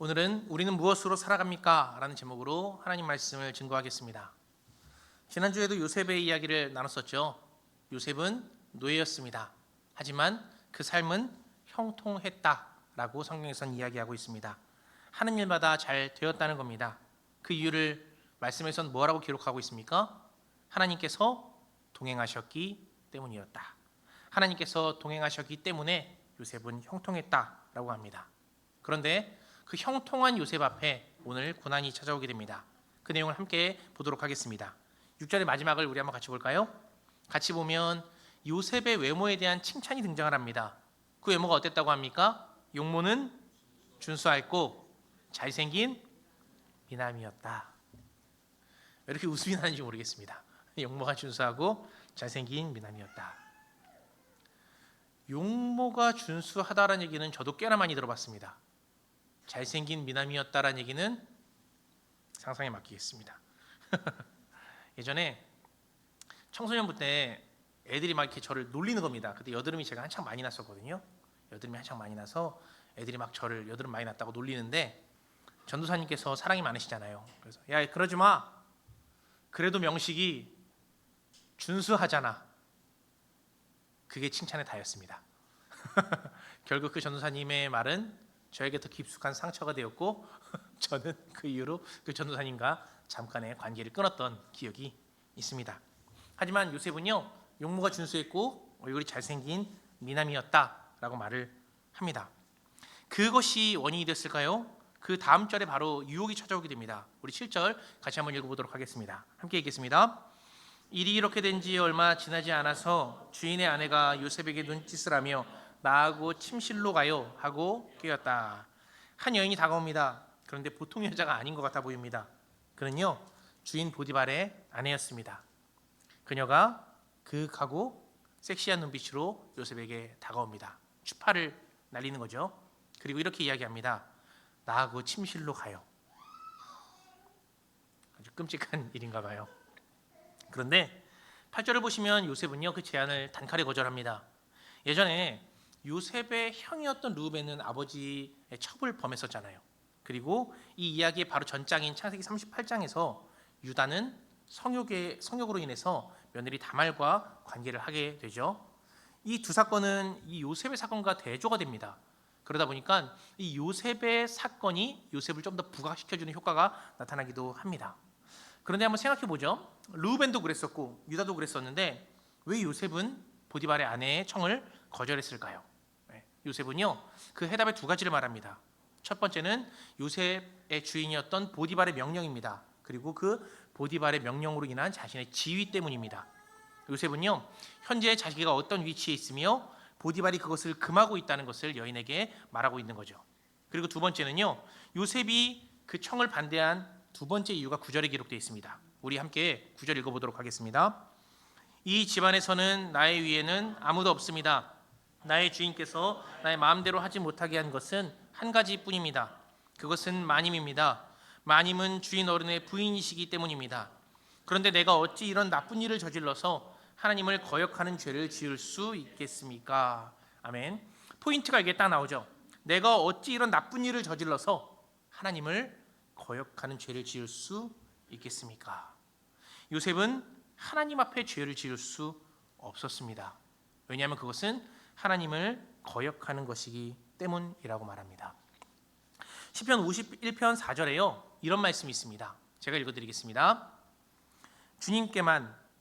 오늘은 우리는 무엇으로 살아갑니까? 라는 제목으로 하나님 말씀을 증거하겠습니다. 지난주에도 요셉의 이야기를 나눴었죠. 요셉은 노예였습니다. 하지만 그 삶은 형통했다라고 성경에서는 이야기하고 있습니다. 하는 일마다 잘 되었다는 겁니다. 그 이유를 말씀에서는 뭐라고 기록하고 있습니까? 하나님께서 동행하셨기 때문이었다. 하나님께서 동행하셨기 때문에 요셉은 형통했다라고 합니다. 그런데 그 형통한 요셉 앞에 오늘 고난이 찾아오게 됩니다. 그 내용을 함께 보도록 하겠습니다. 6절의 마지막을 우리 한번 같이 볼까요? 같이 보면 요셉의 외모에 대한 칭찬이 등장을 합니다. 그 외모가 어땠다고 합니까? 용모는 준수했고 잘생긴 미남이었다. 왜 이렇게 웃음이 나는지 모르겠습니다. 용모가 준수하고 잘생긴 미남이었다. 용모가 준수하다라는 얘기는 저도 꽤나 많이 들어봤습니다. 잘생긴 미남이었다라는 얘기는 상상에 맡기겠습니다. 예전에 청소년부 때 애들이 막 이렇게 저를 놀리는 겁니다. 그때 여드름이 제가 한창 많이 났었거든요. 여드름이 한창 많이 나서 애들이 막 저를 여드름 많이 났다고 놀리는데 전도사님께서 사랑이 많으시잖아요. 그래서 야 그러지 마. 그래도 명식이 준수하잖아. 그게 칭찬의 다였습니다. 결국 그 전도사님의 말은 저에게 더 깊숙한 상처가 되었고 저는 그 이후로 그 전도사님과 잠깐의 관계를 끊었던 기억이 있습니다. 하지만 요셉은요 용모가 준수했고 얼굴이 잘생긴 미남이었다라고 말을 합니다. 그것이 원인이 됐을까요? 그 다음 절에 바로 유혹이 찾아오게 됩니다. 우리 7절 같이 한번 읽어보도록 하겠습니다. 함께 읽겠습니다. 일이 이렇게 된 지 얼마 지나지 않아서 주인의 아내가 요셉에게 눈짓을 하며 나하고 침실로 가요 하고 깨웠다. 한 여인이 다가옵니다. 그런데 보통 여자가 아닌 것 같아 보입니다. 그는요 주인 보디발의 아내였습니다. 그녀가 그윽하고 섹시한 눈빛으로 요셉에게 다가옵니다. 추파를 날리는 거죠. 그리고 이렇게 이야기합니다. 나하고 침실로 가요. 아주 끔찍한 일인가 봐요. 그런데 8절을 보시면 요셉은요 그 제안을 단칼에 거절합니다. 예전에 요셉의 형이었던 르우벤은 아버지의 첩을 범했었잖아요. 그리고 이 이야기의 바로 전장인 창세기 38장에서 유다는 성욕으로 인해서 며느리 다말과 관계를 하게 되죠. 이 두 사건은 이 요셉의 사건과 대조가 됩니다. 그러다 보니까 이 요셉의 사건이 요셉을 좀 더 부각시켜주는 효과가 나타나기도 합니다. 그런데 한번 생각해 보죠. 르우벤도 그랬었고 유다도 그랬었는데 왜 요셉은 보디발의 아내의 청을 거절했을까요? 요셉은요 그 해답의 두 가지를 말합니다. 첫 번째는 요셉의 주인이었던 보디발의 명령입니다. 그리고 그 보디발의 명령으로 인한 자신의 지위 때문입니다. 요셉은요 현재 자기가 어떤 위치에 있으며 보디발이 그것을 금하고 있다는 것을 여인에게 말하고 있는 거죠. 그리고 두 번째는요 요셉이 그 청을 반대한 두 번째 이유가 9절에 기록되어 있습니다. 우리 함께 9절 읽어보도록 하겠습니다. 이 집안에서는 나의 위에는 아무도 없습니다. 나의 주인께서 나의 마음대로 하지 못하게 한 것은 한 가지뿐입니다. 그것은 마님입니다. 마님은 주인 어른의 부인이시기 때문입니다. 그런데 내가 어찌 이런 나쁜 일을 저질러서 하나님을 거역하는 죄를 지을 수 있겠습니까? 아멘. 포인트가 이게 딱 나오죠. 내가 어찌 이런 나쁜 일을 저질러서 하나님을 거역하는 죄를 지을 수 있겠습니까? 요셉은 하나님 앞에 죄를 지을 수 없었습니다. 왜냐하면 그것은 하나님을 거역하는 것이기 때문이라고 말합니다. 시편 51편 4절에요 이런 말씀이 있습니다. 제가 읽어드리겠습니다.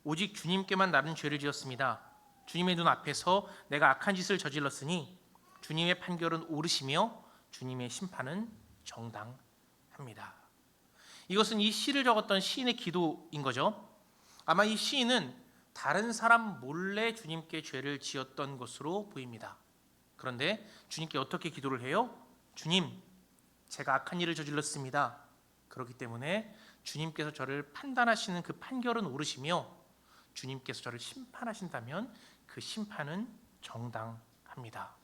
오직 주님께만 나는 죄를 지었습니다. 주님의 눈 앞에서 내가 악한 짓을 저질렀으니 주님의 판결은 옳으시며 주님의 심판은 정당합니다. 이것은 이 시를 적었던 시인의 기도인 거죠. 아마 이 시인은 다른 사람 몰래 주님께 죄를 지었던 것으로 보입니다. 그런데 주님께 어떻게 기도를 해요? 주님, 제가 악한 일을 저질렀습니다. 그렇기 때문에 주님께서 저를 판단하시는 그 판결은 옳으시며 주님께서 저를 심판하신다면 그 심판은 정당합니다.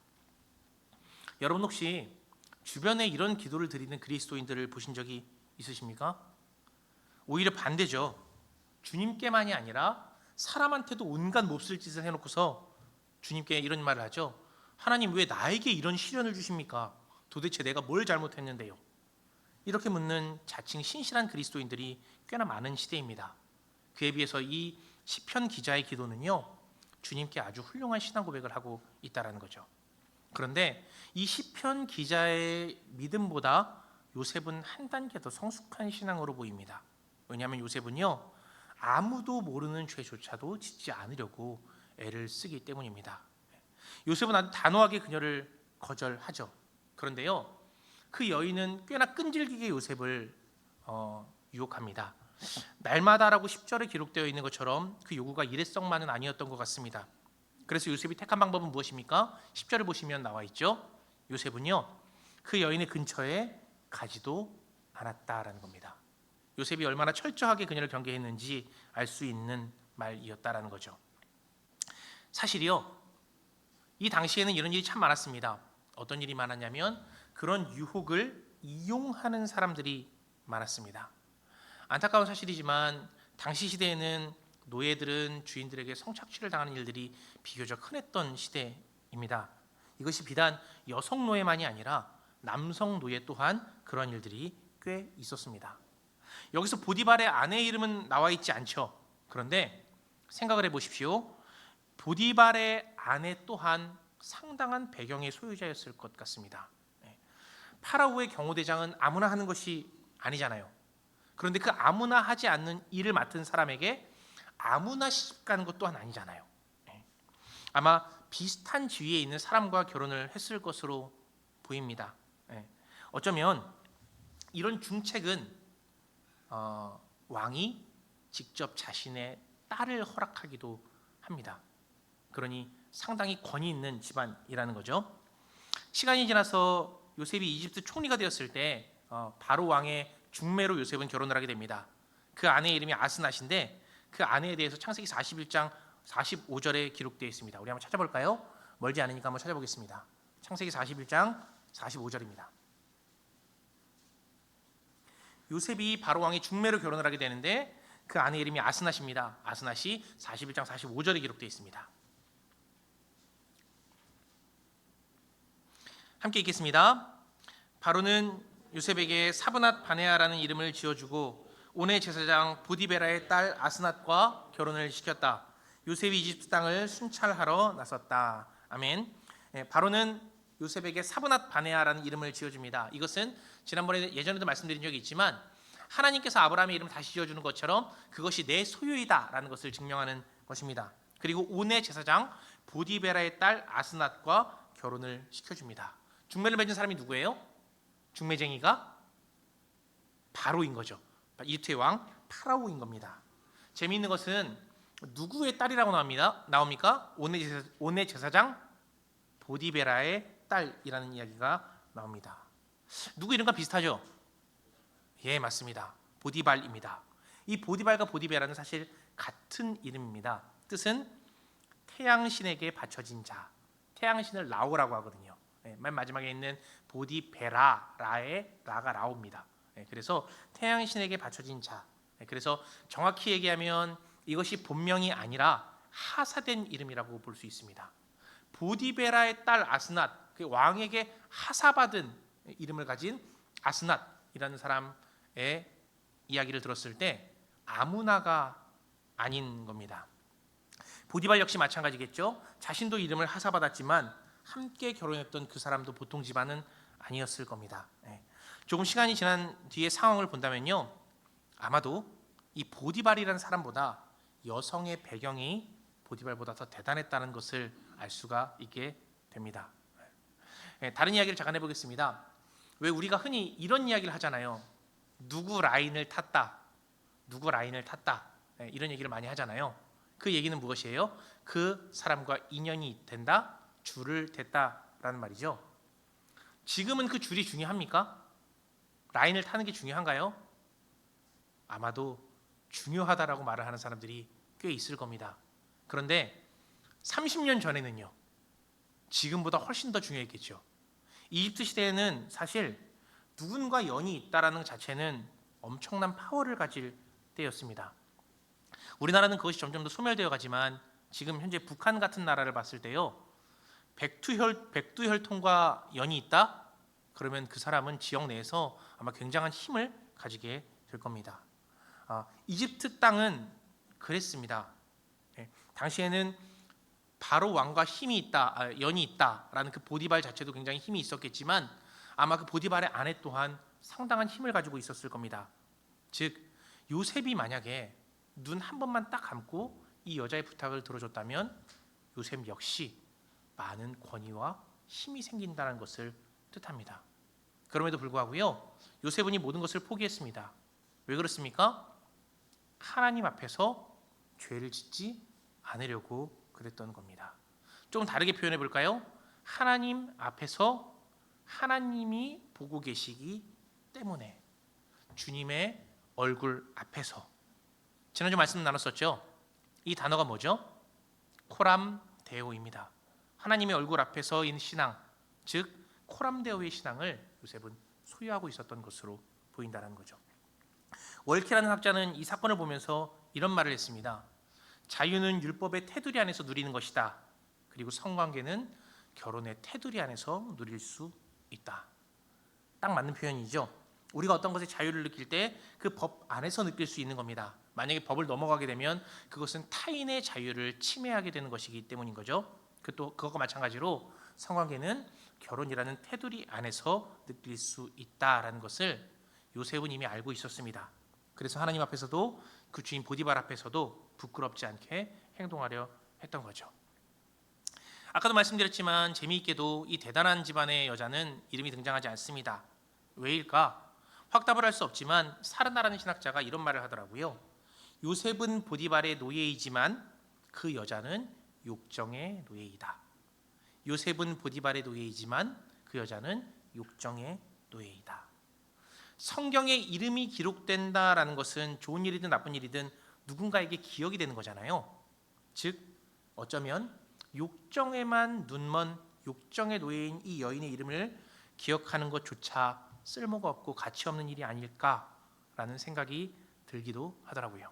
여러분 혹시 주변에 이런 기도를 드리는 그리스도인들을 보신 적이 있으십니까? 오히려 반대죠. 주님께만이 아니라 사람한테도 온갖 몹쓸 짓을 해놓고서 주님께 이런 말을 하죠. 하나님 왜 나에게 이런 시련을 주십니까? 도대체 내가 뭘 잘못했는데요? 이렇게 묻는 자칭 신실한 그리스도인들이 꽤나 많은 시대입니다. 그에 비해서 이 시편 기자의 기도는요, 주님께 아주 훌륭한 신앙 고백을 하고 있다라는 거죠. 그런데 이 시편 기자의 믿음보다 요셉은 한 단계 더 성숙한 신앙으로 보입니다. 왜냐하면 요셉은요, 아무도 모르는 죄조차도 짓지 않으려고 애를 쓰기 때문입니다. 요셉은 아주 단호하게 그녀를 거절하죠. 그런데요, 그 여인은 꽤나 끈질기게 요셉을 유혹합니다. 날마다라고 10절에 기록되어 있는 것처럼 그 요구가 일회성만은 아니었던 것 같습니다. 그래서 요셉이 택한 방법은 무엇입니까? 10절을 보시면 나와 있죠. 요셉은요, 그 여인의 근처에 가지도 않았다라는 겁니다. 요셉이 얼마나 철저하게 그녀를 경계했는지 알 수 있는 말이었다라는 거죠. 사실이요, 이 당시에는 이런 일이 참 많았습니다. 어떤 일이 많았냐면 그런 유혹을 이용하는 사람들이 많았습니다. 안타까운 사실이지만 당시 시대에는 노예들은 주인들에게 성착취를 당하는 일들이 비교적 흔했던 시대입니다. 이것이 비단 여성 노예만이 아니라 남성 노예 또한 그런 일들이 꽤 있었습니다. 여기서 보디발의 아내의 이름은 나와 있지 않죠. 그런데 생각을 해보십시오. 보디발의 아내 또한 상당한 배경의 소유자였을 것 같습니다. 파라오의 경호대장은 아무나 하는 것이 아니잖아요. 그런데 그 아무나 하지 않는 일을 맡은 사람에게 아무나 시집 가는 것 또한 아니잖아요. 아마 비슷한 지위에 있는 사람과 결혼을 했을 것으로 보입니다. 어쩌면 이런 중책은 왕이 직접 자신의 딸을 허락하기도 합니다. 그러니 상당히 권위 있는 집안이라는 거죠. 시간이 지나서 요셉이 이집트 총리가 되었을 때 바로 왕의 중매로 요셉은 결혼을 하게 됩니다. 그 아내의 이름이 아스낫인데 그 아내에 대해서 창세기 41장 45절에 기록되어 있습니다. 우리 한번 찾아볼까요? 멀지 않으니까 한번 찾아보겠습니다. 창세기 41장 45절입니다. 요셉이 바로 왕의 중매로 결혼을 하게 되는데 그 아내 이름이 아스낫입니다. 아스낫이 41장 45절에 기록되어 있습니다. 함께 읽겠습니다. 바로는 요셉에게 사브낫 바네아라는 이름을 지어주고 온의 제사장 보디베라의 딸 아스낫과 결혼을 시켰다. 요셉이 이집트 땅을 순찰하러 나섰다. 아멘. 바로는 요셉에게 사브낫 바네아라는 이름을 지어줍니다. 이것은 지난번에 예전에도 말씀드린 적이 있지만 하나님께서 아브라함의 이름을 다시 지어주는 것처럼 그것이 내 소유이다라는 것을 증명하는 것입니다. 그리고 온의 제사장 보디베라의 딸 아스낫과 결혼을 시켜줍니다. 중매를 맺은 사람이 누구예요? 중매쟁이가 바로인 거죠. 이집트의 왕 파라오인 겁니다. 재미있는 것은 누구의 딸이라고 나옵니까? 온의 제사장 보디베라의 딸이라는 이야기가 나옵니다. 누구 이름과 비슷하죠? 예, 맞습니다. 보디발입니다. 이 보디발과 보디베라는 사실 같은 이름입니다. 뜻은 태양신에게 바쳐진 자, 태양신을 라오라고 하거든요. 맨 마지막에 있는 보디베라라의 라가 라오입니다. 그래서 태양신에게 바쳐진 자. 그래서 정확히 얘기하면 이것이 본명이 아니라 하사된 이름이라고 볼 수 있습니다. 보디베라의 딸 아스낫, 그 왕에게 하사받은 이름을 가진 아스낫이라는 사람의 이야기를 들었을 때 아무나가 아닌 겁니다. 보디발 역시 마찬가지겠죠. 자신도 이름을 하사받았지만 함께 결혼했던 그 사람도 보통 집안은 아니었을 겁니다. 조금 시간이 지난 뒤에 상황을 본다면요, 아마도 이 보디발이라는 사람보다 여성의 배경이 보디발보다 더 대단했다는 것을 알 수가 있게 됩니다. 다른 이야기를 잠깐 해보겠습니다. 왜 우리가 흔히 이런 이야기를 하잖아요. 누구 라인을 탔다, 누구 라인을 탔다, 이런 얘기를 많이 하잖아요. 그 얘기는 무엇이에요? 그 사람과 인연이 된다, 줄을 댔다라는 말이죠. 지금은 그 줄이 중요합니까? 라인을 타는 게 중요한가요? 아마도 중요하다라고 말을 하는 사람들이 꽤 있을 겁니다. 그런데 30년 전에는요, 지금보다 훨씬 더 중요했겠죠. 이집트 시대에는 사실 누군가 연이 있다라는 자체는 엄청난 파워를 가질 때였습니다. 우리나라는 그것이 점점 더 소멸되어 가지만 지금 현재 북한 같은 나라를 봤을 때요, 백두혈통과 연이 있다? 그러면 그 사람은 지역 내에서 아마 굉장한 힘을 가지게 될 겁니다. 이집트 땅은 그랬습니다. 당시에는 바로 왕과 힘이 있다, 연이 있다라는 그 보디발 자체도 굉장히 힘이 있었겠지만 아마 그 보디발의 아내 또한 상당한 힘을 가지고 있었을 겁니다. 즉 요셉이 만약에 눈 한 번만 딱 감고 이 여자의 부탁을 들어줬다면 요셉 역시 많은 권위와 힘이 생긴다는 것을 뜻합니다. 그럼에도 불구하고요, 요셉은 이 모든 것을 포기했습니다. 왜 그렇습니까? 하나님 앞에서 죄를 짓지 않으려고 그랬던 겁니다. 좀 다르게 표현해 볼까요? 하나님 앞에서 하나님이 보고 계시기 때문에, 주님의 얼굴 앞에서. 지난주 말씀 나눴었죠? 이 단어가 뭐죠? 코람데오입니다. 하나님의 얼굴 앞에서 있는 신앙, 즉 코람데오의 신앙을 요셉은 소유하고 있었던 것으로 보인다는 거죠. 월케라는 학자는 이 사건을 보면서 이런 말을 했습니다. 자유는 율법의 테두리 안에서 누리는 것이다. 그리고 성관계는 결혼의 테두리 안에서 누릴 수 있다. 딱 맞는 표현이죠. 우리가 어떤 것에 자유를 느낄 때 그 법 안에서 느낄 수 있는 겁니다. 만약에 법을 넘어가게 되면 그것은 타인의 자유를 침해하게 되는 것이기 때문인 거죠. 그것과 마찬가지로 성관계는 결혼이라는 테두리 안에서 느낄 수 있다라는 것을 요셉은 이미 알고 있었습니다. 그래서 하나님 앞에서도 그 주인 보디발 앞에서도 부끄럽지 않게 행동하려 했던 거죠. 아까도 말씀드렸지만 재미있게도 이 대단한 집안의 여자는 이름이 등장하지 않습니다. 왜일까? 확답을 할 수 없지만 사르나라는 신학자가 이런 말을 하더라고요. 요셉은 보디발의 노예이지만 그 여자는 욕정의 노예이다. 요셉은 보디발의 노예이지만 그 여자는 욕정의 노예이다. 성경에 이름이 기록된다라는 것은 좋은 일이든 나쁜 일이든 누군가에게 기억이 되는 거잖아요. 즉 어쩌면 욕정에만 눈먼 욕정의 노예인 이 여인의 이름을 기억하는 것조차 쓸모가 없고 가치 없는 일이 아닐까라는 생각이 들기도 하더라고요.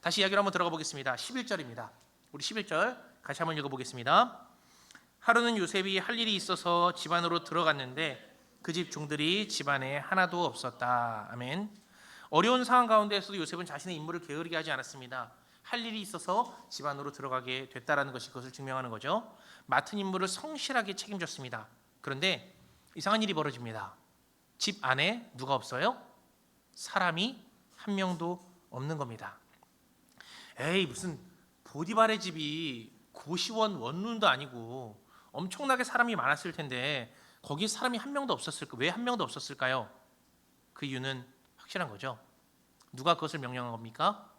다시 이야기를 한번 들어가 보겠습니다. 11절입니다. 우리 11절 같이 한번 읽어보겠습니다. 하루는 요셉이 할 일이 있어서 집 안으로 들어갔는데 그 집 종들이 집안에 하나도 없었다. 아멘. 어려운 상황 가운데에서도 요셉은 자신의 임무를 게으르게 하지 않았습니다. 할 일이 있어서 집 안으로 들어가게 됐다라는 것이 그것을 증명하는 거죠. 맡은 임무를 성실하게 책임졌습니다. 그런데 이상한 일이 벌어집니다. 집 안에 누가 없어요? 사람이 한 명도 없는 겁니다. 에이, 무슨 보디발의 집이 고시원 원룸도 아니고 엄청나게 사람이 많았을 텐데 거기에 사람이 한 명도 없었을까? 왜 한 명도 없었을까요? 그 이유는 확실한 거죠. 누가 그것을 명령한 겁니까?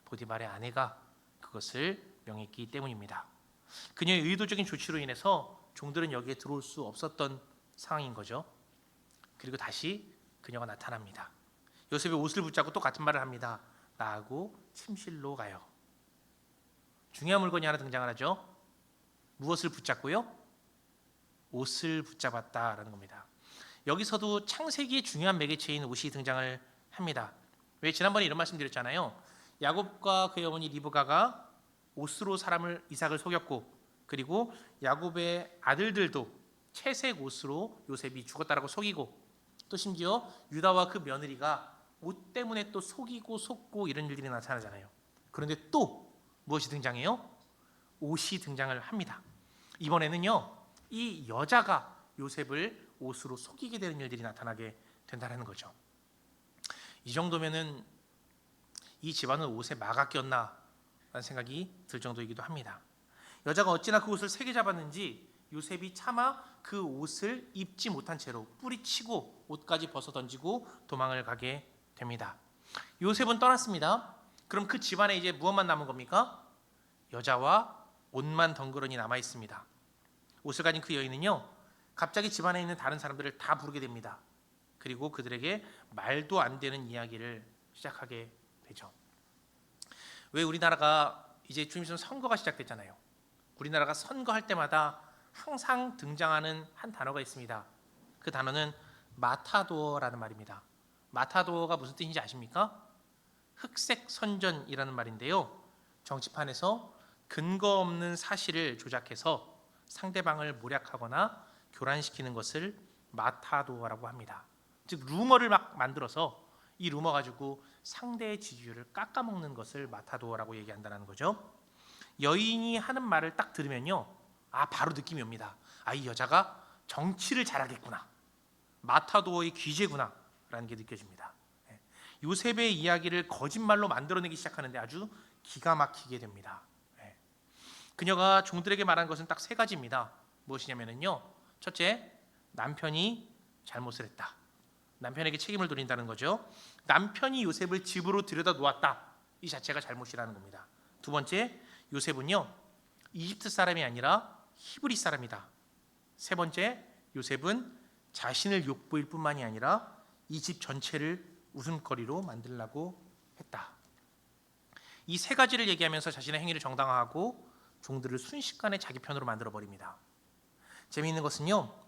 보디발의 아내가 그것을 명했기 때문입니다. 그녀의 의도적인 조치로 인해서 종들은 여기에 들어올 수 없었던 상황인 거죠. 그리고 다시 그녀가 나타납니다. 요셉의 옷을 붙잡고 또 같은 말을 합니다. 나하고 침실로 가요. 중요한 물건이 하나 등장을 하죠. 무엇을 붙잡고요? 옷을 붙잡았다라는 겁니다. 여기서도 창세기의 중요한 매개체인 옷이 등장을 합니다. 왜? 지난번에 이런 말씀 드렸잖아요. 야곱과 그의 어머니 리브가가 옷으로 이삭을 속였고, 그리고 야곱의 아들들도 채색 옷으로 요셉이 죽었다라고 속이고, 또 심지어 유다와 그 며느리가 옷 때문에 또 속고 이런 일들이 나타나잖아요. 그런데 또 무엇이 등장해요? 옷이 등장을 합니다. 이번에는요, 이 여자가 요셉을 옷으로 속이게 되는 일들이 나타나게 된다는 거죠. 이 정도면은 이 집안은 옷에 마가 꼈나 라는 생각이 들 정도이기도 합니다. 여자가 어찌나 그 옷을 세게 잡았는지 요셉이 차마 그 옷을 입지 못한 채로 뿌리치고 옷까지 벗어 던지고 도망을 가게 됩니다. 요셉은 떠났습니다. 그럼 그 집안에 이제 무엇만 남은 겁니까? 여자와 옷만 덩그러니 남아 있습니다. 옷을 가진 그 여인은요, 갑자기 집안에 있는 다른 사람들을 다 부르게 됩니다. 그리고 그들에게 말도 안 되는 이야기를 시작하게 되죠. 왜 우리나라가 이제 좀 있으면 선거가 시작됐잖아요. 우리나라가 선거할 때마다 항상 등장하는 한 단어가 있습니다. 그 단어는 마타도어라는 말입니다. 마타도어가 무슨 뜻인지 아십니까? 흑색 선전이라는 말인데요. 정치판에서 근거 없는 사실을 조작해서 상대방을 모략하거나 교란시키는 것을 마타도어라고 합니다. 즉 루머를 막 만들어서 이 루머 가지고 상대의 지지율을 깎아먹는 것을 마타도어라고 얘기한다는 거죠. 여인이 하는 말을 딱 들으면요, 바로 느낌이 옵니다. 이 여자가 정치를 잘하겠구나, 마타도어의 귀재구나 라는 게 느껴집니다. 요셉의 이야기를 거짓말로 만들어내기 시작하는데 아주 기가 막히게 됩니다. 그녀가 종들에게 말한 것은 딱 세 가지입니다. 무엇이냐면요, 첫째, 남편이 잘못을 했다. 남편에게 책임을 돌린다는 거죠. 남편이 요셉을 집으로 들여다 놓았다. 이 자체가 잘못이라는 겁니다. 두 번째, 요셉은요, 이집트 사람이 아니라 히브리 사람이다. 세 번째, 요셉은 자신을 욕보일 뿐만이 아니라 이 집 전체를 웃음거리로 만들려고 했다. 이 세 가지를 얘기하면서 자신의 행위를 정당화하고 종들을 순식간에 자기 편으로 만들어버립니다. 재미있는 것은요,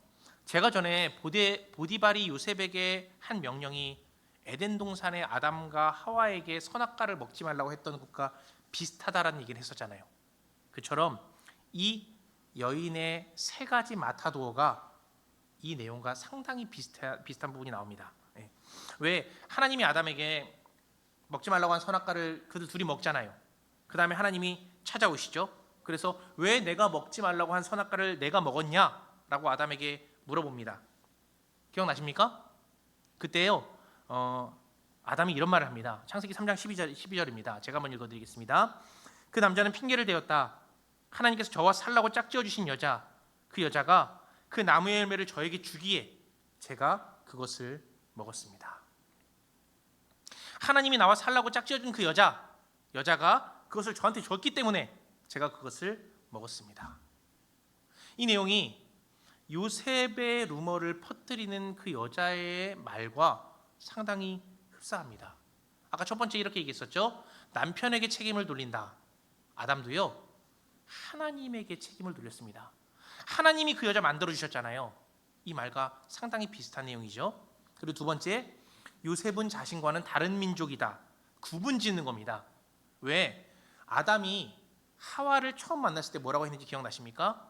제가 전에 보디발이 요셉에게 한 명령이 에덴 동산의 아담과 하와에게 선악과를 먹지 말라고 했던 것과 비슷하다라는 얘기를 했었잖아요. 그처럼 이 여인의 세 가지 마타도어가 이 내용과 상당히 비슷한 부분이 나옵니다. 왜 하나님이 아담에게 먹지 말라고 한 선악과를 그들 둘이 먹잖아요. 그 다음에 하나님이 찾아오시죠. 그래서 왜 내가 먹지 말라고 한 선악과를 내가 먹었냐라고 아담에게 물어봅니다. 기억나십니까? 그때요, 아담이 이런 말을 합니다. 창세기 3장 12절입니다. 제가 한번 읽어드리겠습니다. 그 남자는 핑계를 대었다. 하나님께서 저와 살라고 짝지어 주신 여자, 그 여자가 그 나무의 열매를 저에게 주기에 제가 그것을 먹었습니다. 하나님이 나와 살라고 짝지어 준 그 여자가 그것을 저한테 줬기 때문에 제가 그것을 먹었습니다. 이 내용이 요셉의 루머를 퍼뜨리는 그 여자의 말과 상당히 흡사합니다. 아까 첫 번째 이렇게 얘기했었죠. 남편에게 책임을 돌린다. 아담도요, 하나님에게 책임을 돌렸습니다. 하나님이 그 여자 만들어 주셨잖아요. 이 말과 상당히 비슷한 내용이죠. 그리고 두 번째, 요셉은 자신과는 다른 민족이다. 구분 짓는 겁니다. 왜? 아담이 하와를 처음 만났을 때 뭐라고 했는지 기억나십니까?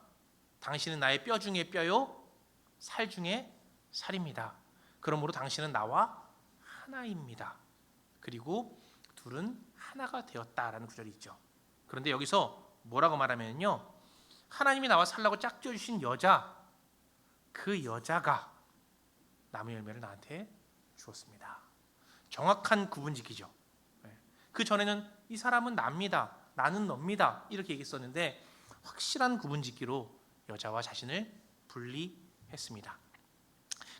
당신은 나의 뼈 중에 뼈요, 살 중에 살입니다. 그러므로 당신은 나와 하나입니다. 그리고 둘은 하나가 되었다라는 구절이 있죠. 그런데 여기서 뭐라고 말하면요, 하나님이 나와 살라고 짝지어 주신 여자, 그 여자가 나무 열매를 나한테 주었습니다. 정확한 구분짓기죠. 그 전에는 이 사람은 납니다, 나는 넙니다 이렇게 얘기했었는데 확실한 구분짓기로 여자와 자신을 분리했습니다.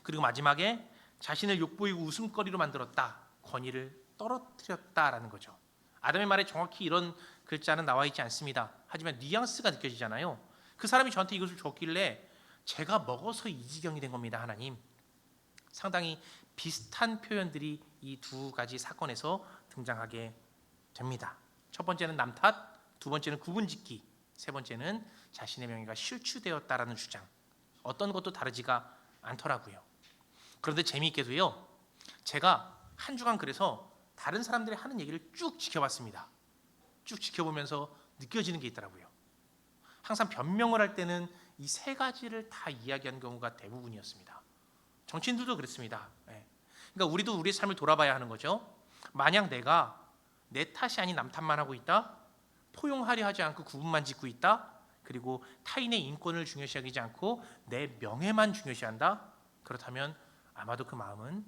그리고 마지막에 자신을 욕보이고 웃음거리로 만들었다, 권위를 떨어뜨렸다라는 거죠. 아담의 말에 정확히 이런 글자는 나와 있지 않습니다. 하지만 뉘앙스가 느껴지잖아요. 그 사람이 저한테 이것을 줬길래 제가 먹어서 이 지경이 된 겁니다. 하나님. 상당히 비슷한 표현들이 이 두 가지 사건에서 등장하게 됩니다. 첫 번째는 남 탓, 두 번째는 구분짓기, 세 번째는 자신의 명예가 실추되었다라는 주장. 어떤 것도 다르지가 않더라고요. 그런데 재미있게도요, 제가 한 주간 그래서 다른 사람들이 하는 얘기를 쭉 지켜봤습니다. 쭉 지켜보면서 느껴지는 게 있더라고요. 항상 변명을 할 때는 이 세 가지를 다 이야기하는 경우가 대부분이었습니다. 정치인들도 그렇습니다. 그러니까 우리도 우리의 삶을 돌아봐야 하는 거죠. 만약 내가 내 탓이 아닌 남 탓만 하고 있다, 포용하려 하지 않고 구분만 짓고 있다, 그리고 타인의 인권을 중요시 여기지 않고 내 명예만 중요시한다, 그렇다면 아마도 그 마음은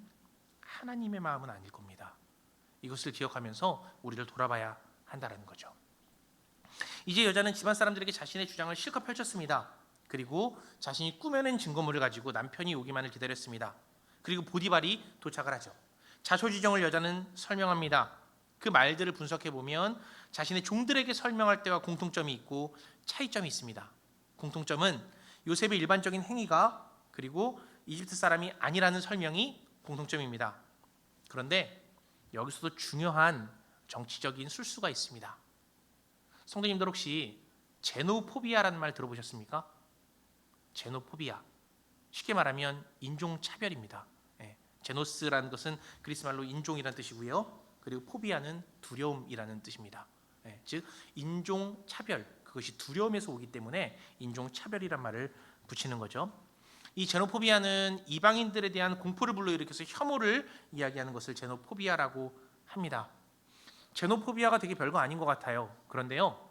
하나님의 마음은 아닐 겁니다. 이것을 기억하면서 우리를 돌아봐야 한다는 거죠. 이제 여자는 집안 사람들에게 자신의 주장을 실컷 펼쳤습니다. 그리고 자신이 꾸며낸 증거물을 가지고 남편이 오기만을 기다렸습니다. 그리고 보디발이 도착을 하죠. 자초지종을 여자는 설명합니다. 그 말들을 분석해 보면 자신의 종들에게 설명할 때와 공통점이 있고 차이점이 있습니다. 공통점은 요셉의 일반적인 행위가 그리고 이집트 사람이 아니라는 설명이 공통점입니다. 그런데 여기서도 중요한 정치적인 술수가 있습니다. 성도님들 혹시 제노포비아라는 말 들어보셨습니까? 제노포비아, 쉽게 말하면 인종차별입니다. 제노스라는 것은 그리스 말로 인종이라는 뜻이고요. 그리고 포비아는 두려움이라는 뜻입니다. 즉 인종차별, 그것이 두려움에서 오기 때문에 인종차별이란 말을 붙이는 거죠. 이 제노포비아는 이방인들에 대한 공포를 불러일으켜서 혐오를 이야기하는 것을 제노포비아라고 합니다. 제노포비아가 되게 별거 아닌 것 같아요. 그런데요,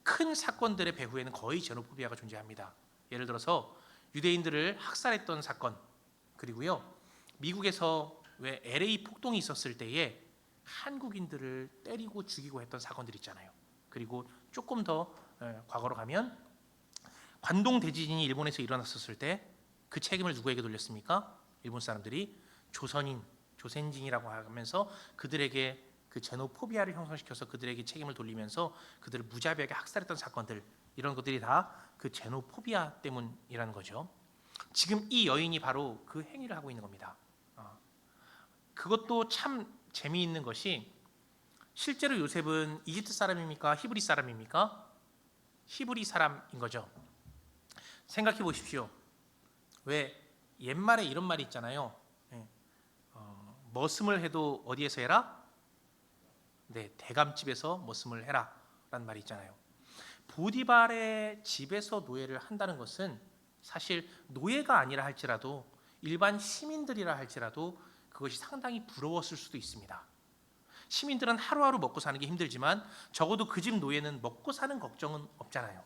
큰 사건들의 배후에는 거의 제노포비아가 존재합니다. 예를 들어서 유대인들을 학살했던 사건, 그리고요 미국에서 왜 LA 폭동이 있었을 때에 한국인들을 때리고 죽이고 했던 사건들 있잖아요. 그리고 조금 더 과거로 가면 관동 대지진이 일본에서 일어났었을 때 그 책임을 누구에게 돌렸습니까? 일본 사람들이 조센진이라고 하면서 그들에게 그 제노포비아를 형성시켜서 그들에게 책임을 돌리면서 그들을 무자비하게 학살했던 사건들, 이런 것들이 다 그 제노포비아 때문이라는 거죠. 지금 이 여인이 바로 그 행위를 하고 있는 겁니다. 그것도 참 재미있는 것이, 실제로 요셉은 이집트 사람입니까? 히브리 사람입니까? 히브리 사람인 거죠. 생각해 보십시오. 왜 옛말에 이런 말이 있잖아요. 머슴을 해도 어디에서 해라? 네, 대감집에서 머슴을 해라 라는 말이 있잖아요. 보디발의 집에서 노예를 한다는 것은 사실 노예가 아니라 할지라도, 일반 시민들이라 할지라도 그것이 상당히 부러웠을 수도 있습니다. 시민들은 하루하루 먹고 사는 게 힘들지만 적어도 그 집 노예는 먹고 사는 걱정은 없잖아요.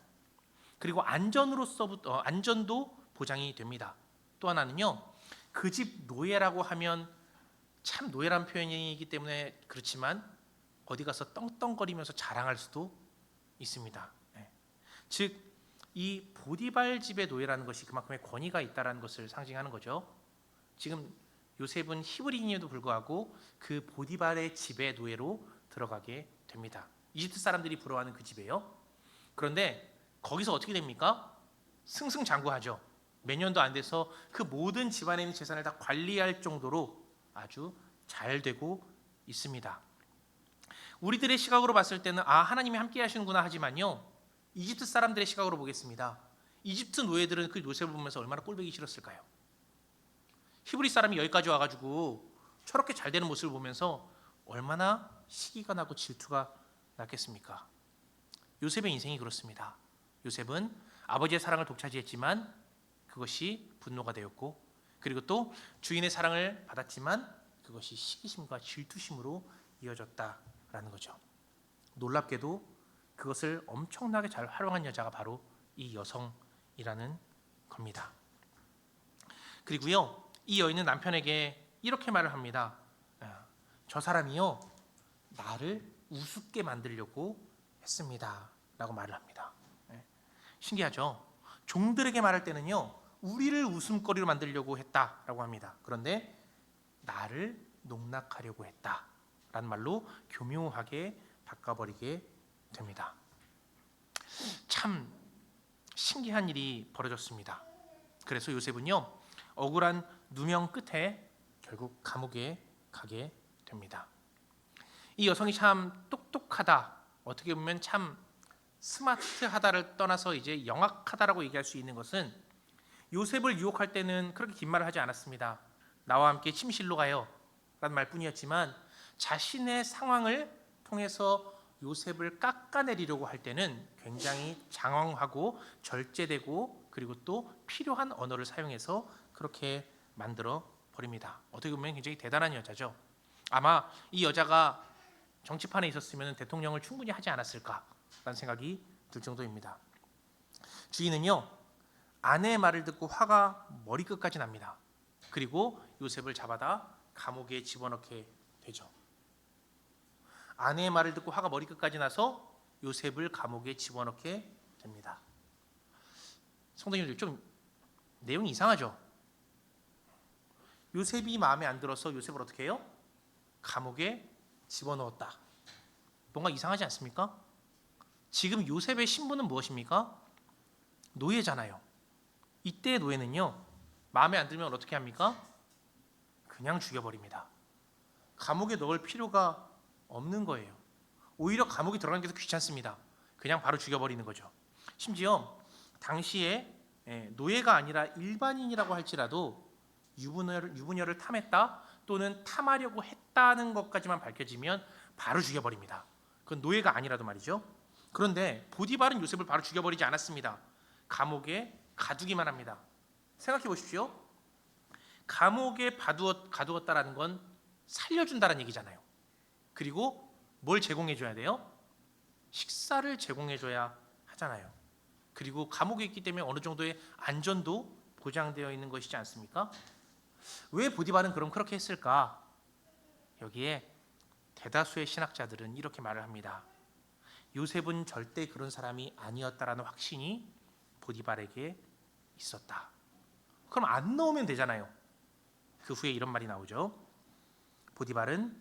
그리고 안전도 보장이 됩니다. 또 하나는요, 그 집 노예라고 하면 참 노예란 표현이기 때문에 그렇지만 어디 가서 떵떵거리면서 자랑할 수도 있습니다. 즉, 이 보디발 집의 노예라는 것이 그만큼의 권위가 있다는 것을 상징하는 거죠. 지금 요셉은 히브리인에도 불구하고 그 보디발의 집의 노예로 들어가게 됩니다. 이집트 사람들이 부러워하는 그 집이에요. 그런데 거기서 어떻게 됩니까? 승승장구하죠. 몇 년도 안 돼서 그 모든 집안에 있는 재산을 다 관리할 정도로 아주 잘 되고 있습니다. 우리들의 시각으로 봤을 때는 하나님이 함께 하시는구나 하지만요, 이집트 사람들의 시각으로 보겠습니다. 이집트 노예들은 그 요셉을 보면서 얼마나 꼴보기 싫었을까요? 히브리 사람이 여기까지 와가지고 저렇게 잘 되는 모습을 보면서 얼마나 시기가 나고 질투가 났겠습니까? 요셉의 인생이 그렇습니다. 요셉은 아버지의 사랑을 독차지했지만 그것이 분노가 되었고, 그리고 또 주인의 사랑을 받았지만 그것이 시기심과 질투심으로 이어졌다라는 거죠. 놀랍게도 그것을 엄청나게 잘 활용한 여자가 바로 이 여성이라는 겁니다. 그리고요, 이 여인은 남편에게 이렇게 말을 합니다. 저 사람이요, 나를 우습게 만들려고 했습니다 라고 말을 합니다. 신기하죠? 종들에게 말할 때는요, 우리를 웃음거리로 만들려고 했다라고 합니다. 그런데 나를 농락하려고 했다라는 말로 교묘하게 바꿔버리게 됩니다. 참 신기한 일이 벌어졌습니다. 그래서 요셉은요, 억울한 누명 끝에 결국 감옥에 가게 됩니다. 이 여성이 참 똑똑하다, 어떻게 보면 참 스마트하다를 떠나서 이제 영악하다라고 얘기할 수 있는 것은, 요셉을 유혹할 때는 그렇게 긴 말을 하지 않았습니다. 나와 함께 침실로 가요 라는 말뿐이었지만, 자신의 상황을 통해서 요셉을 깎아내리려고 할 때는 굉장히 장황하고 절제되고, 그리고 또 필요한 언어를 사용해서 그렇게 만들어 버립니다. 어떻게 보면 굉장히 대단한 여자죠. 아마 이 여자가 정치판에 있었으면 대통령을 충분히 하지 않았을까라는 생각이 들 정도입니다. 주인은요, 아내의 말을 듣고 화가 머리끝까지 납니다. 그리고 요셉을 잡아다 감옥에 집어넣게 되죠. 아내의 말을 듣고 화가 머리끝까지 나서 요셉을 감옥에 집어넣게 됩니다. 성도님들, 좀 내용이 이상하죠? 요셉이 마음에 안 들어서 요셉을 어떻게 해요? 감옥에 집어넣었다. 뭔가 이상하지 않습니까? 지금 요셉의 신분은 무엇입니까? 노예잖아요. 이때의 노예는요, 마음에 안 들면 어떻게 합니까? 그냥 죽여버립니다. 감옥에 넣을 필요가 없는 거예요. 오히려 감옥에 들어가는 게 더 귀찮습니다. 그냥 바로 죽여버리는 거죠. 심지어 당시에 노예가 아니라 일반인이라고 할지라도 유부녀를 탐했다 또는 탐하려고 했다는 것까지만 밝혀지면 바로 죽여버립니다. 그건 노예가 아니라도 말이죠. 그런데 보디발은 요셉을 바로 죽여버리지 않았습니다. 감옥에 가두기만 합니다. 생각해 보십시오. 감옥에 가두었다라는 건 살려준다는 얘기잖아요. 그리고 뭘 제공해 줘야 돼요? 식사를 제공해 줘야 하잖아요. 그리고 감옥에 있기 때문에 어느 정도의 안전도 보장되어 있는 것이지 않습니까? 왜 보디발은 그럼 그렇게 했을까? 여기에 대다수의 신학자들은 이렇게 말을 합니다. 요셉은 절대 그런 사람이 아니었다라는 확신이 보디발에게 있었다. 그럼 안 넣으면 되잖아요. 그 후에 이런 말이 나오죠. 보디발은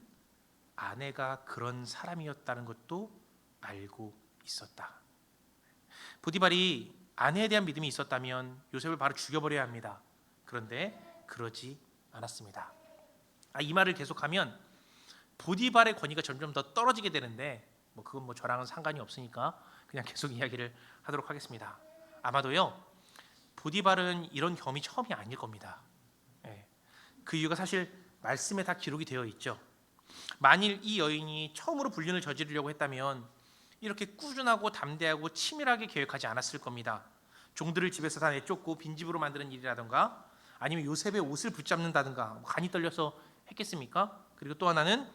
아내가 그런 사람이었다는 것도 알고 있었다. 보디발이 아내에 대한 믿음이 있었다면 요셉을 바로 죽여버려야 합니다. 그런데 그러지 않았습니다. 이 말을 계속하면 보디발의 권위가 점점 더 떨어지게 되는데 그건 저랑은 상관이 없으니까 그냥 계속 이야기를 하도록 하겠습니다. 아마도요 보디발은 이런 경험이 처음이 아닐 겁니다. 그 이유가 사실 말씀에 다 기록이 되어 있죠. 만일 이 여인이 처음으로 불륜을 저지르려고 했다면 이렇게 꾸준하고 담대하고 치밀하게 계획하지 않았을 겁니다. 종들을 집에서 다 내쫓고 빈집으로 만드는 일이라든가 아니면 요셉의 옷을 붙잡는다든가 간이 떨려서 했겠습니까? 그리고 또 하나는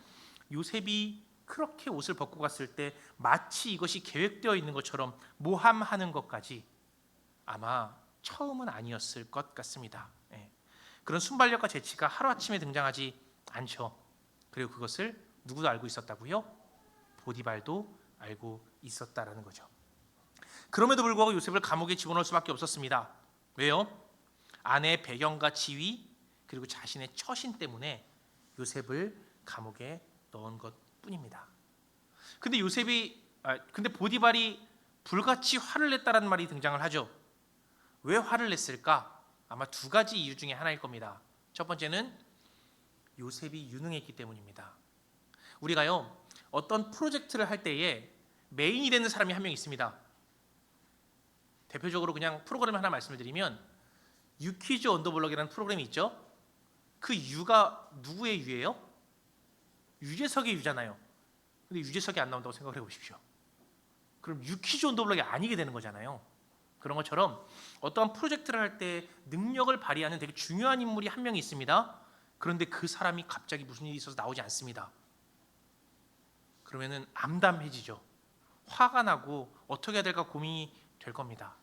요셉이 그렇게 옷을 벗고 갔을 때 마치 이것이 계획되어 있는 것처럼 모함하는 것까지 아마 처음은 아니었을 것 같습니다. 그런 순발력과 재치가 하루아침에 등장하지 않죠. 그리고 그것을 누구도 알고 있었다고요? 보디발도 알고 있었다라는 거죠. 그럼에도 불구하고 요셉을 감옥에 집어넣을 수밖에 없었습니다. 왜요? 아내의 배경과 지위 그리고 자신의 처신 때문에 요셉을 감옥에 넣은 것뿐입니다. 근데 보디발이 불같이 화를 냈다라는 말이 등장을 하죠. 왜 화를 냈을까? 아마 두 가지 이유 중에 하나일 겁니다. 첫 번째는 요셉이 유능했기 때문입니다. 우리가요 어떤 프로젝트를 할 때에 메인이 되는 사람이 한 명 있습니다. 대표적으로 그냥 프로그램 하나 말씀을 드리면 유퀴즈 온 더 블럭이라는 프로그램이 있죠. 그 유가 누구의 유예요? 유재석의 유잖아요. 근데 유재석이 안 나온다고 생각을 해보십시오. 그럼 유퀴즈 온 더 블럭이 아니게 되는 거잖아요. 그런 것처럼 어떠한 프로젝트를 할 때 능력을 발휘하는 되게 중요한 인물이 한 명이 있습니다. 그런데 그 사람이 갑자기 무슨 일이 있어서 나오지 않습니다. 그러면은 암담해지죠. 화가 나고 어떻게 해야 될까 고민이 될 겁니다.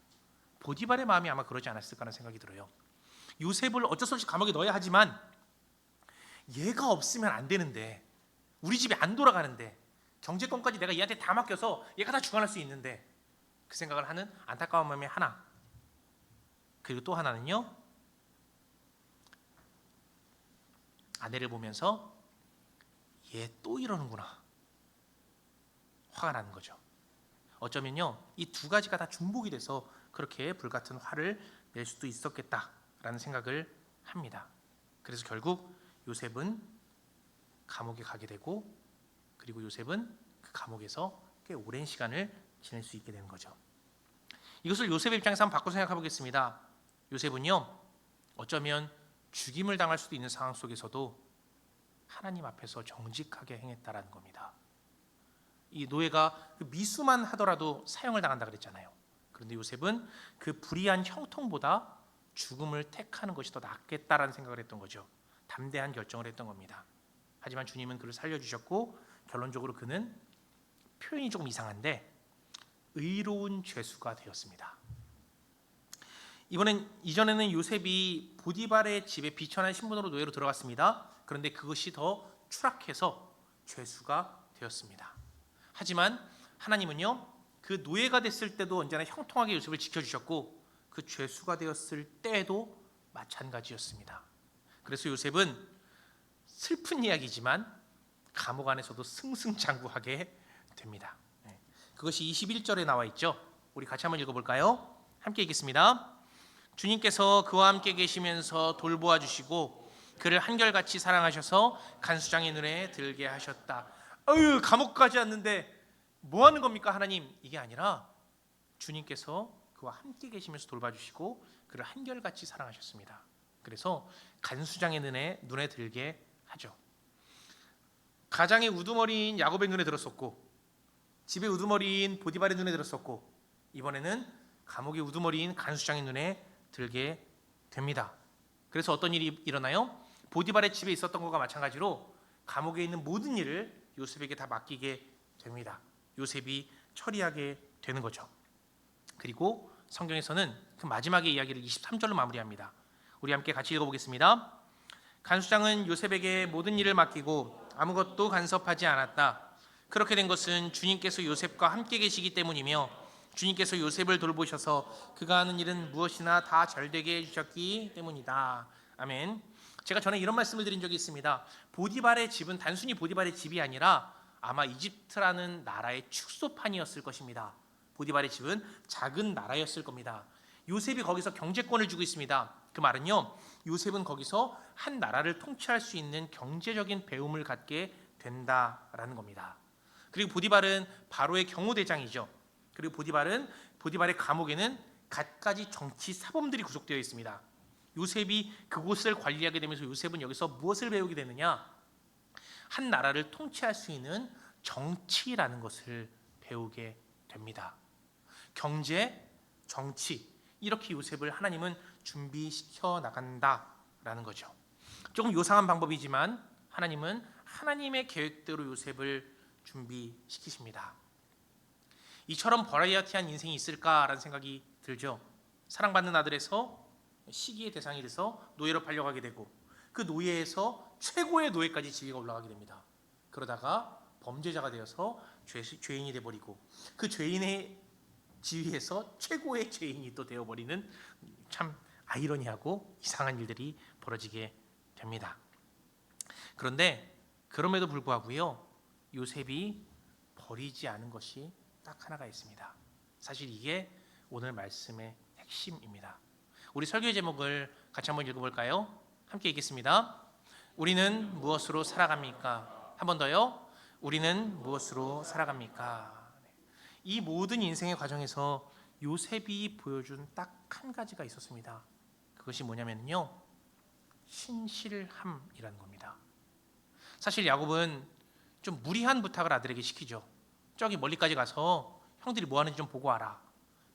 보디발의 마음이 아마 그러지 않았을까라는 생각이 들어요. 요셉을 어쩔 수 없이 감옥에 넣어야 하지만 얘가 없으면 안 되는데 우리 집이 안 돌아가는데 경제권까지 내가 얘한테 다 맡겨서 얘가 다 주관할 수 있는데 그 생각을 하는 안타까운 마음이 하나. 그리고 또 하나는요. 아내를 보면서 얘 또 이러는구나. 화가 나는 거죠. 어쩌면요. 이 두 가지가 다 중복이 돼서 그렇게 불같은 화를 낼 수도 있었겠다라는 생각을 합니다. 그래서 결국 요셉은 감옥에 가게 되고 그리고 요셉은 그 감옥에서 꽤 오랜 시간을 지낼 수 있게 되는 거죠. 이것을 요셉의 입장에서 한번 바꿔 생각해 보겠습니다. 요셉은요 어쩌면 죽임을 당할 수도 있는 상황 속에서도 하나님 앞에서 정직하게 행했다라는 겁니다. 이 노예가 그 미수만 하더라도 사형을 당한다 그랬잖아요. 그런데 요셉은 그 불의한 형통보다 죽음을 택하는 것이 더 낫겠다라는 생각을 했던 거죠. 담대한 결정을 했던 겁니다. 하지만 주님은 그를 살려주셨고 결론적으로 그는 표현이 조금 이상한데 의로운 죄수가 되었습니다. 이전에는 요셉이 보디발의 집에 비천한 신분으로 노예로 들어갔습니다. 그런데 그것이 더 추락해서 죄수가 되었습니다. 하지만 하나님은요 그 노예가 됐을 때도 언제나 형통하게 요셉을 지켜주셨고 그 죄수가 되었을 때에도 마찬가지였습니다. 그래서 요셉은 슬픈 이야기지만 감옥 안에서도 승승장구하게 됩니다. 그것이 21절에 나와 있죠. 우리 같이 한번 읽어볼까요? 함께 읽겠습니다. 주님께서 그와 함께 계시면서 돌보아 주시고 그를 한결같이 사랑하셔서 간수장의 눈에 들게 하셨다. 감옥 가지 않는데 뭐 하는 겁니까 하나님? 이게 아니라 주님께서 그와 함께 계시면서 돌봐주시고 그를 한결같이 사랑하셨습니다. 그래서 간수장의 눈에 들게 하죠. 가장의 우두머리인 야곱의 눈에 들었었고 집의 우두머리인 보디발의 눈에 들었었고 이번에는 감옥의 우두머리인 간수장의 눈에 들게 됩니다. 그래서 어떤 일이 일어나요? 보디발의 집에 있었던 것과 마찬가지로 감옥에 있는 모든 일을 요셉에게 다 맡기게 됩니다. 요셉이 처리하게 되는 거죠. 그리고 성경에서는 그 마지막의 이야기를 23절로 마무리합니다. 우리 함께 같이 읽어보겠습니다. 간수장은 요셉에게 모든 일을 맡기고 아무것도 간섭하지 않았다. 그렇게 된 것은 주님께서 요셉과 함께 계시기 때문이며 주님께서 요셉을 돌보셔서 그가 하는 일은 무엇이나 다 잘되게 해주셨기 때문이다. 아멘. 제가 전에 이런 말씀을 드린 적이 있습니다. 보디발의 집은 단순히 보디발의 집이 아니라 아마 이집트라는 나라의 축소판이었을 것입니다. 보디발의 집은 작은 나라였을 겁니다. 요셉이 거기서 경제권을 쥐고 있습니다. 그 말은요, 요셉은 거기서 한 나라를 통치할 수 있는 경제적인 배움을 갖게 된다라는 겁니다. 그리고 보디발은 바로의 경호대장이죠. 그리고 보디발의 감옥에는 갖가지 정치 사범들이 구속되어 있습니다. 요셉이 그곳을 관리하게 되면서 요셉은 여기서 무엇을 배우게 되느냐? 한 나라를 통치할 수 있는 정치라는 것을 배우게 됩니다. 경제, 정치, 이렇게 요셉을 하나님은 준비시켜 나간다라는 거죠. 조금 요상한 방법이지만 하나님은 하나님의 계획대로 요셉을 준비시키십니다. 이처럼 버라이어티한 인생이 있을까라는 생각이 들죠. 사랑받는 아들에서 시기의 대상이 돼서 노예로 팔려가게 되고 그 노예에서 최고의 노예까지 지위가 올라가게 됩니다. 그러다가 범죄자가 되어서 죄인이 돼버리고 그 죄인의 지위에서 최고의 죄인이 또 되어버리는 참 아이러니하고 이상한 일들이 벌어지게 됩니다. 그런데 그럼에도 불구하고요, 요셉이 버리지 않은 것이 딱 하나가 있습니다. 사실 이게 오늘 말씀의 핵심입니다. 우리 설교의 제목을 같이 한번 읽어볼까요? 함께 읽겠습니다. 우리는 무엇으로 살아갑니까? 한 번 더요. 우리는 무엇으로 살아갑니까? 이 모든 인생의 과정에서 요셉이 보여준 딱 한 가지가 있었습니다. 그것이 뭐냐면요, 신실함이라는 겁니다. 사실 야곱은 좀 무리한 부탁을 아들에게 시키죠. 저기 멀리까지 가서 형들이 뭐 하는지 좀 보고 와라.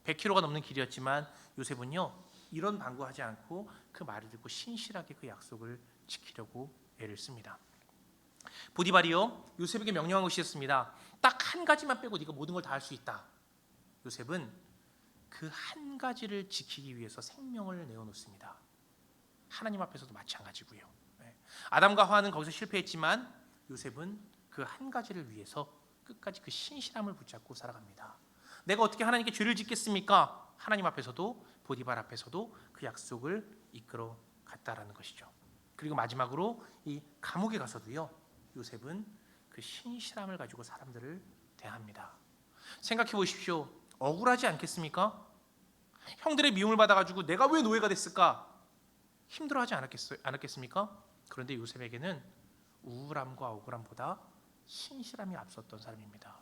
100km가 넘는 길이었지만 요셉은요, 이런 방구하지 않고 그 말을 듣고 신실하게 그 약속을 지키려고 애를 씁니다. 보디발이요, 요셉에게 명령한 것이었습니다. 딱 한 가지만 빼고 네가 모든 걸 다 할 수 있다. 요셉은 그 한 가지를 지키기 위해서 생명을 내어놓습니다. 하나님 앞에서도 마찬가지고요. 아담과 하와는 거기서 실패했지만 요셉은 그 한 가지를 위해서 끝까지 그 신실함을 붙잡고 살아갑니다. 내가 어떻게 하나님께 죄를 짓겠습니까? 하나님 앞에서도 보디발 앞에서도 그 약속을 이끌어 갔다라는 것이죠. 그리고 마지막으로 이 감옥에 가서도요, 요셉은 그 신실함을 가지고 사람들을 대합니다. 생각해 보십시오. 억울하지 않겠습니까? 형들의 미움을 받아가지고 내가 왜 노예가 됐을까? 힘들어하지 않았겠습니까? 그런데 요셉에게는 우울함과 억울함보다 신실함이 앞섰던 사람입니다.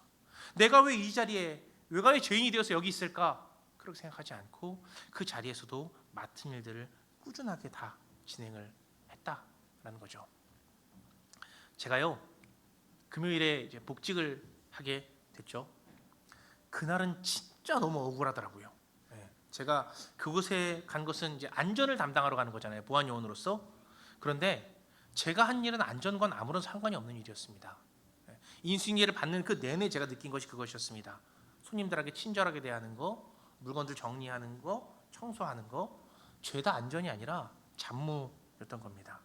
내가 왜 이 자리에 외가의 죄인이 되어서 여기 있을까? 그렇게 생각하지 않고 그 자리에서도 맡은 일들을 꾸준하게 다 진행을 했다라는 거죠. 제가요, 금요일에 이제 복직을 하게 됐죠. 그날은 진짜 너무 억울하더라고요. 제가 그곳에 간 것은 이제 안전을 담당하러 가는 거잖아요, 보안 요원으로서. 그런데 제가 한 일은 안전과는 아무런 상관이 없는 일이었습니다. 인수인계를 받는 그 내내 제가 느낀 것이 그것이었습니다. 손님들에게 친절하게 대하는 거, 물건들 정리하는 거, 청소하는 거, 죄다 안전이 아니라 잡무였던 겁니다.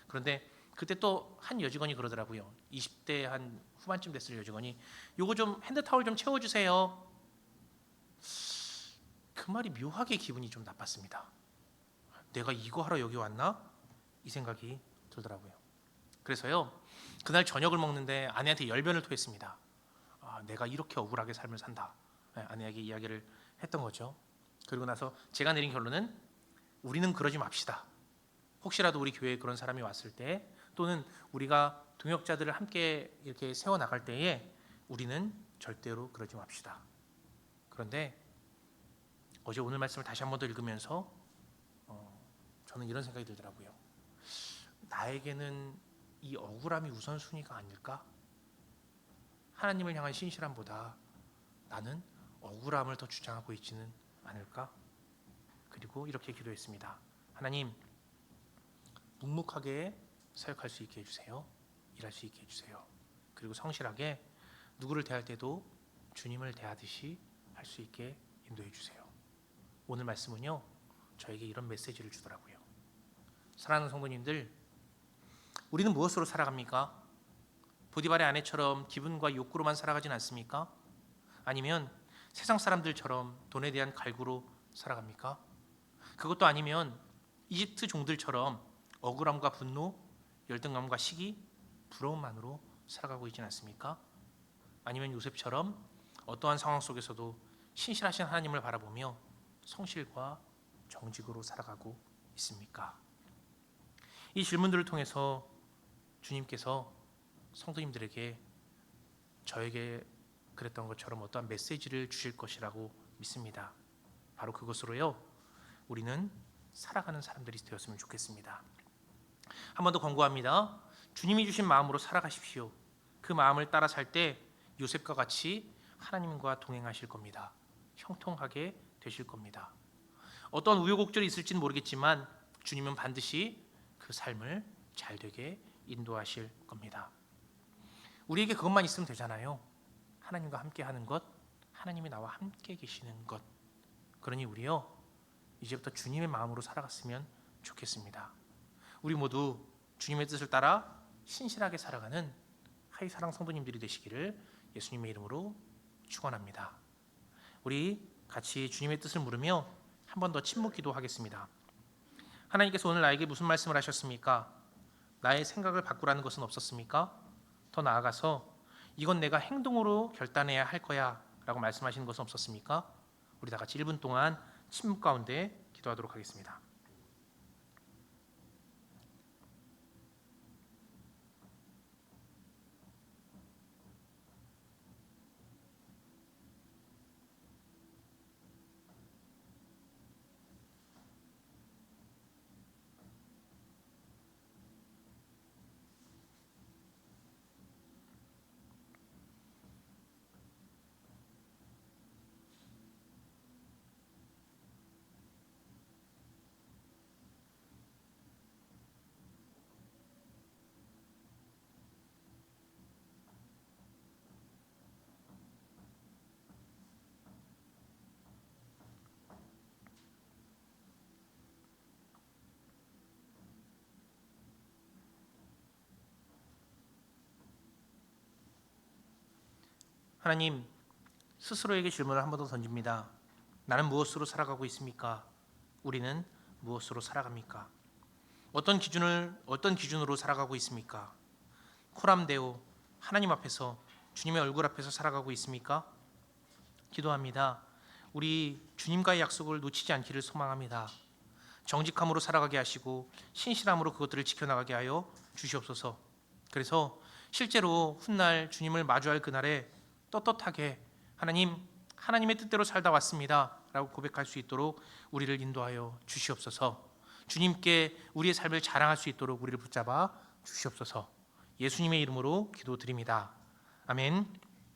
그런데 그때 또 한 여직원이 그러더라고요. 20대 한 후반쯤 됐을 여직원이 요거 좀 핸드타올 좀 채워주세요. 그 말이 묘하게 기분이 좀 나빴습니다. 내가 이거 하러 여기 왔나? 이 생각이 들더라고요. 그래서요, 그날 저녁을 먹는데 아내한테 열변을 토했습니다. 내가 이렇게 억울하게 삶을 산다. 아내에게 이야기를 했던 거죠. 그리고 나서 제가 내린 결론은 우리는 그러지 맙시다. 혹시라도 우리 교회에 그런 사람이 왔을 때, 또는 우리가 동역자들을 함께 이렇게 세워 나갈 때에 우리는 절대로 그러지 맙시다. 그런데 어제 오늘 말씀을 다시 한 번 더 읽으면서 저는 이런 생각이 들더라고요. 나에게는 이 억울함이 우선순위가 아닐까? 하나님을 향한 신실함보다 나는 억울함을 더 주장하고 있지는 않을까? 그리고 이렇게 기도했습니다. 하나님, 묵묵하게 사역할 수 있게 해주세요. 일할 수 있게 해주세요. 그리고 성실하게 누구를 대할 때도 주님을 대하듯이 할 수 있게 인도해 주세요. 오늘 말씀은요, 저에게 이런 메시지를 주더라고요. 사랑하는 성도님들, 우리는 무엇으로 살아갑니까? 보디발의 아내처럼 기분과 욕구로만 살아가진 않습니까? 아니면 세상 사람들처럼 돈에 대한 갈구로 살아갑니까? 그것도 아니면 이집트 종들처럼 억울함과 분노, 열등감과 시기, 부러움만으로 살아가고 있지는 않습니까? 아니면 요셉처럼 어떠한 상황 속에서도 신실하신 하나님을 바라보며 성실과 정직으로 살아가고 있습니까? 이 질문들을 통해서 주님께서 성도님들에게 저에게 그랬던 것처럼 어떠한 메시지를 주실 것이라고 믿습니다. 바로 그것으로요, 우리는 살아가는 사람들이 되었으면 좋겠습니다. 한 번 더 권고합니다. 주님이 주신 마음으로 살아가십시오. 그 마음을 따라 살 때 요셉과 같이 하나님과 동행하실 겁니다. 형통하게 되실 겁니다. 어떤 우여곡절이 있을지는 모르겠지만 주님은 반드시 그 삶을 잘 되게 인도하실 겁니다. 우리에게 그것만 있으면 되잖아요. 하나님과 함께 하는 것, 하나님이 나와 함께 계시는 것. 그러니 우리요, 이제부터 주님의 마음으로 살아갔으면 좋겠습니다. 우리 모두 주님의 뜻을 따라 신실하게 살아가는 하이사랑 성도님들이 되시기를 예수님의 이름으로 축원합니다. 우리 같이 주님의 뜻을 물으며 한 번 더 침묵 기도하겠습니다. 하나님께서 오늘 나에게 무슨 말씀을 하셨습니까? 나의 생각을 바꾸라는 것은 없었습니까? 더 나아가서 이건 내가 행동으로 결단해야 할 거야 라고 말씀하시는 것은 없었습니까? 우리 다 같이 1분 동안 침묵 가운데 기도하도록 하겠습니다. 하나님, 스스로에게 질문을 한 번 더 던집니다. 나는 무엇으로 살아가고 있습니까? 우리는 무엇으로 살아갑니까? 어떤 기준으로 살아가고 있습니까? 코람데오, 하나님 앞에서, 주님의 얼굴 앞에서 살아가고 있습니까? 기도합니다. 우리 주님과의 약속을 놓치지 않기를 소망합니다. 정직함으로 살아가게 하시고 신실함으로 그것들을 지켜나가게 하여 주시옵소서. 그래서 실제로 훗날 주님을 마주할 그날에 떳떳하게 하나님의 뜻대로 살다 왔습니다 라고 고백할 수 있도록 우리를 인도하여 주시옵소서. 주님께 우리의 삶을 자랑할 수 있도록 우리를 붙잡아 주시옵소서. 예수님의 이름으로 기도드립니다. 아멘.